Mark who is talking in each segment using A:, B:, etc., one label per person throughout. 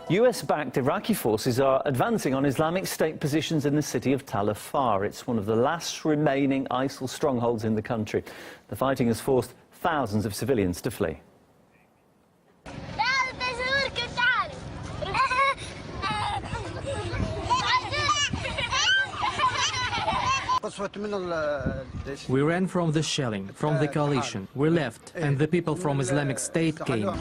A: US-backed Iraqi forces are advancing on Islamic State positions in the city of Tal Afar. It's one of the last remaining ISIL strongholds in the country. The fighting has forced thousands of civilians to flee.
B: We ran from the shelling, from the coalition. We left, and the people from Islamic State came.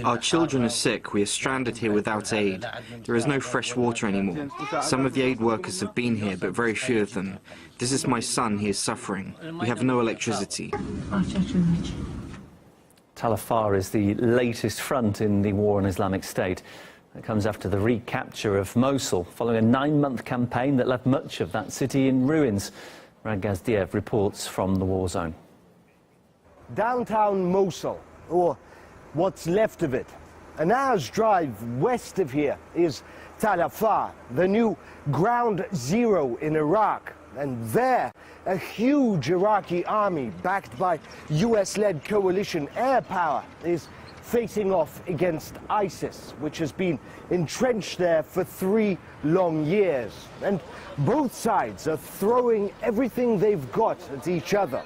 C: Our children are sick. We are stranded here without aid. There is no fresh water anymore. Some of the aid workers have been here, but very few of them. This is my son. He is suffering. We have no electricity.
A: Tal Afar is the latest front in the war on Islamic State. It comes after the recapture of Mosul, following a 9-month campaign that left much of that city in ruins. Brigadier reports from the war zone.
D: Downtown Mosul, or what's left of it. An hour's drive west of here is Tal Afar, the new ground zero in Iraq. And there, a huge Iraqi army backed by US-led coalition air power is facing off against ISIS, which has been entrenched there for 3 long years. And both sides are throwing everything they've got at each other.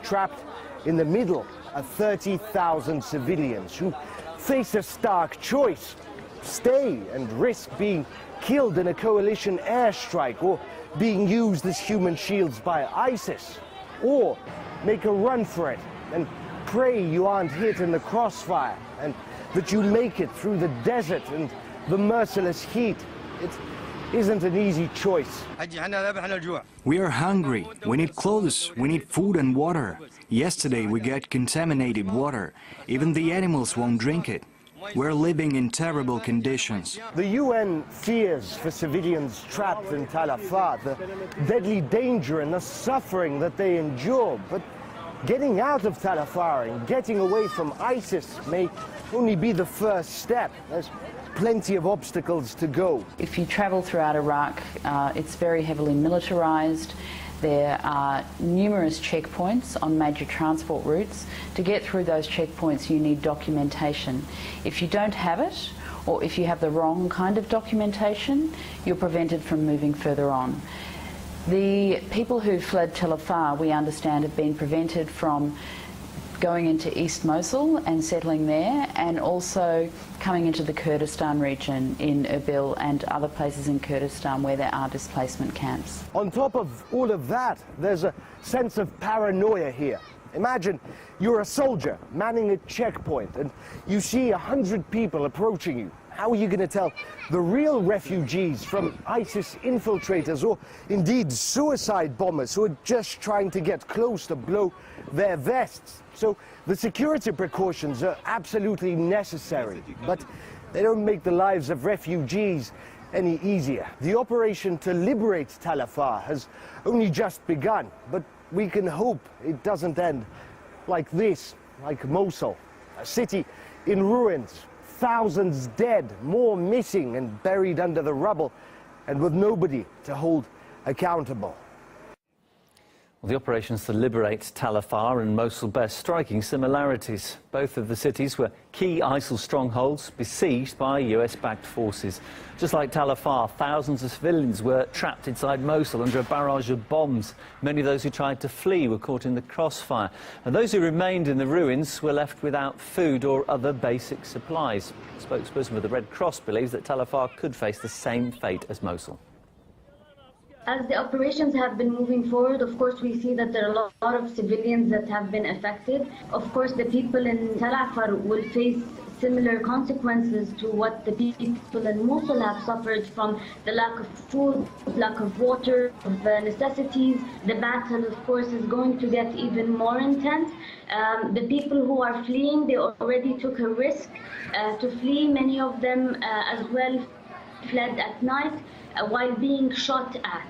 D: Trapped in the middle are 30,000 civilians who face a stark choice: stay and risk being killed in a coalition airstrike or being used as human shields by ISIS, or make a run for it and pray you aren't hit in the crossfire and that you make it through the desert and the merciless heat. It isn't an easy choice.
C: We are hungry. We need clothes. We need food and water. Yesterday we got contaminated water. Even the animals won't drink it. We're living in terrible conditions.
D: The UN fears for civilians trapped in Tal Afar, the deadly danger and the suffering that they endure. But getting out of Tal Afar and getting away from ISIS may only be the first step. There's plenty of obstacles to go.
E: If you travel throughout Iraq, it's very heavily militarized. There are numerous checkpoints on major transport routes. To get through those checkpoints, you need documentation. If you don't have it, or if you have the wrong kind of documentation, you're prevented from moving further on. The people who fled Tal Afar, we understand, have been prevented from going into East Mosul and settling there, and also coming into the Kurdistan region in Erbil and other places in Kurdistan where there are displacement camps.
D: On top of all of that, there's a sense of paranoia here. Imagine you're a soldier manning a checkpoint and you see 100 people approaching you. How are you going to tell the real refugees from ISIS infiltrators or indeed suicide bombers who are just trying to get close to blow their vests? So the security precautions are absolutely necessary, but they don't make the lives of refugees any easier. The operation to liberate Tal Afar has only just begun, but we can hope it doesn't end like this, like Mosul, a city in ruins, thousands dead, more missing and buried under the rubble, and with nobody to hold accountable.
A: Well, the operations to liberate Tal Afar and Mosul bear striking similarities. Both of the cities were key ISIL strongholds besieged by US-backed forces. Just like Tal Afar, thousands of civilians were trapped inside Mosul under a barrage of bombs. Many of those who tried to flee were caught in the crossfire. And those who remained in the ruins were left without food or other basic supplies. A spokesperson for the Red Cross believes that Tal Afar could face the same fate as Mosul.
F: As the operations have been moving forward, of course, we see that there are a lot of civilians that have been affected. Of course, the people in Tal Afar will face similar consequences to what the people in Mosul have suffered from the lack of food, lack of water, of necessities. The battle, of course, is going to get even more intense. The people who are fleeing, they already took a risk to flee. Many of them as well fled at night while being shot at.